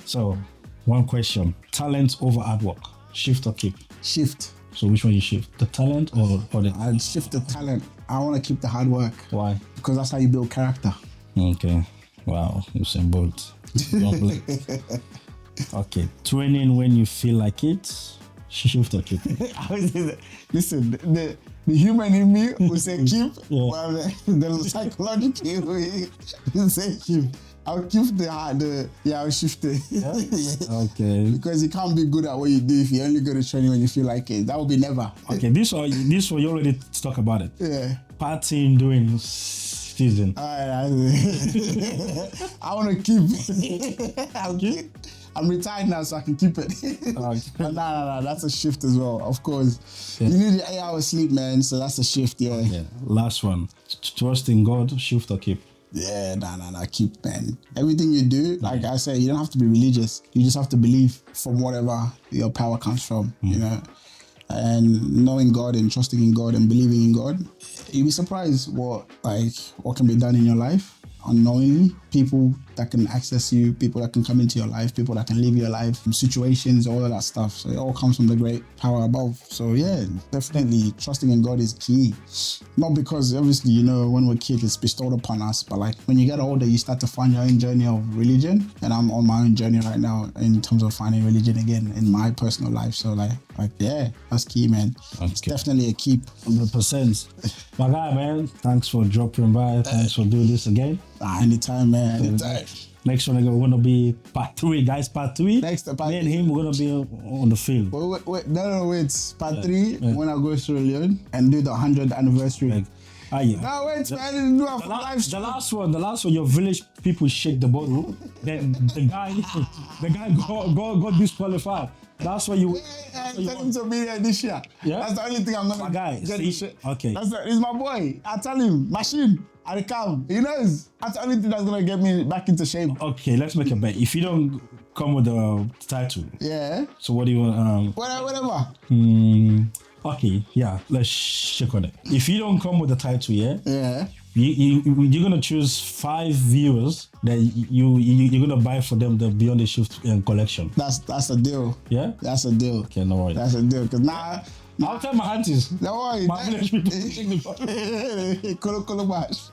So, one question. Talent over hard work. Shift or keep? Shift. So which one you shift? The talent or the... I'd shift the talent. I want to keep the hard work. Why? Because that's how you build character. Okay. Wow. Usain Bolt. Okay. Training when you feel like it. Shift or keep? Listen, the human in me will say keep, while the psychological will say shift. I'll keep I'll shift it. Yeah? Okay. Because you can't be good at what you do if you only go to training when you feel like it. That would be never. Okay, this one you already talk about it. Yeah. Partying during season. I want to keep. I'm retired now, so I can keep it. Okay. But nah, that's a shift as well. Of course, Yeah. you need 8 hours sleep, man. So that's a shift, yeah. Yeah. Last one. Trust in God, shift or keep. Yeah, nah, keep, man. Everything you do, like I said, you don't have to be religious. You just have to believe from whatever your power comes from, you know. And knowing God and trusting in God and believing in God, you'll be surprised what can be done in your life unknowingly. People that can access you, people that can come into your life, people that can live your life, situations, all of that stuff. So it all comes from the great power above. So yeah, definitely trusting in God is key. Not because obviously, you know, when we're kids, it's bestowed upon us, but like when you get older, you start to find your own journey of religion. And I'm on my own journey right now in terms of finding religion again in my personal life. So like yeah, that's key, man. Okay. It's definitely a keep. 100%. My guy, man, thanks for dropping by. Thanks for doing this again. Anytime, man. Anytime. Next one, we're gonna be part 3, guys. Part 3. Next, part me and him, we're gonna be on the field. Wait. No. Part 3 when I go to Sierra Leone and do the 100th anniversary. Yeah. No, wait, man. I didn't do a live stream. The last one, your village people shake the bottle. Then the guy got disqualified. That's why you. Tell him to be there this year. Yeah. That's the only thing I'm gonna get this shit. Okay. He's my boy. I tell him, machine. I come. He knows. That's the only thing that's gonna get me back into shape. Okay, let's make a bet. If you don't come with the title. Yeah. So what do you want? Whatever. Okay, yeah, let's check on it. If you don't come with the title, yeah, you're gonna choose 5 viewers that you're gonna buy for them the Beyond the Shift collection. That's a deal. Yeah, that's a deal. Okay, no worries. That's a deal. Cause now I'll tell my aunties. No worries. My village people. Kolo bash.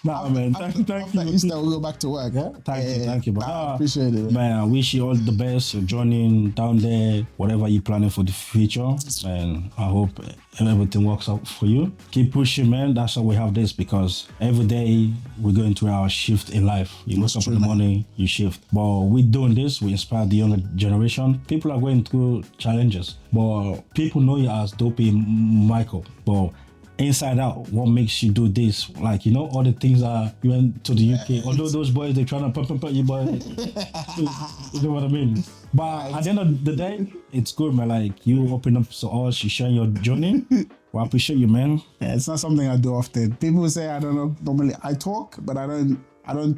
Nah, man. Thank you. Easter, we'll go back to work. Yeah, thank you. But I appreciate it. Man, I wish you all the best. You're joining down there, whatever you're planning for the future. And I hope everything works out for you. Keep pushing, man. That's why we have this, because every day we go into our shift in life. You wake up in the morning, you shift. But we're doing this, we inspire the younger generation. People are going through challenges, but people know you as Dopey Michael. But inside out, what makes you do this? Like, you know, all the things that you went to the UK, although those boys, they're trying to pump you, but you know what I mean? But at the end of the day, it's good, man. Like, you open up to us, you share your journey. Well, I appreciate you, man. Yeah, it's not something I do often. People say, I don't know, normally I talk, but I don't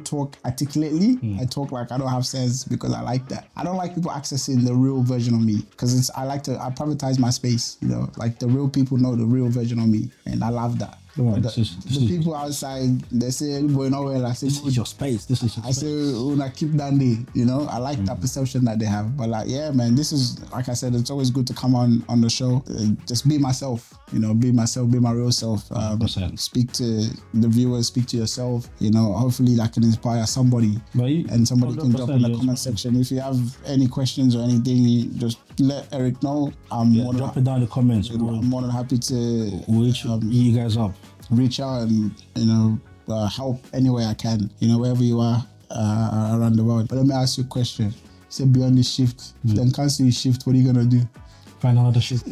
talk articulately. I talk like I don't have sense, because I like that. I don't like people accessing the real version of me, because I privatize my space, you know, like the real people know the real version of me, and I love that. The people outside, they say, boy, no well. I say, this is your space. This is your space. I say, when I keep dandy, you know, I like that perception that they have. But like, yeah, man, this is, like I said, it's always good to come on the show. Just be myself, you know, be myself, be my real self. Speak to the viewers, speak to yourself, you know, hopefully that can inspire somebody. And somebody can drop in the comment section. If you have any questions or anything, just let Eric know. Drop it down in the comments. I'm more than happy to reach you guys up. Reach out and, you know, help any way I can, you know, wherever you are around the world. But let me ask you a question. Say Beyond the Shift, then cancel your shift, what are you gonna do? Find another shift.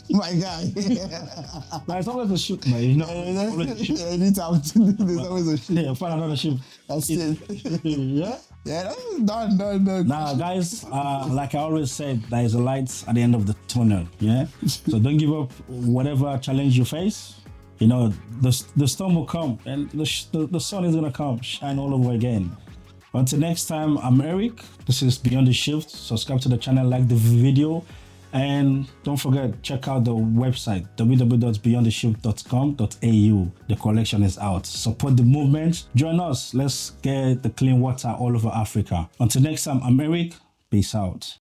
My guy. Like, it's always a shift, man. You know, anytime there's always a shift. Yeah, find another shift. That's it. Yeah? Yeah, done. Now, guys, like I always said, there is a light at the end of the tunnel. Yeah. So don't give up. Whatever challenge you face, you know, the storm will come, and the sun is gonna come, shine all over again. Until next time, I'm Eric. This is Beyond the Shift. Subscribe to the channel, like the video, and don't forget, check out the website www.beyondtheshift25.com.au. The collection is out. Support the movement. Join us. Let's get the clean water all over Africa. Until next time, I'm Eric. Peace out.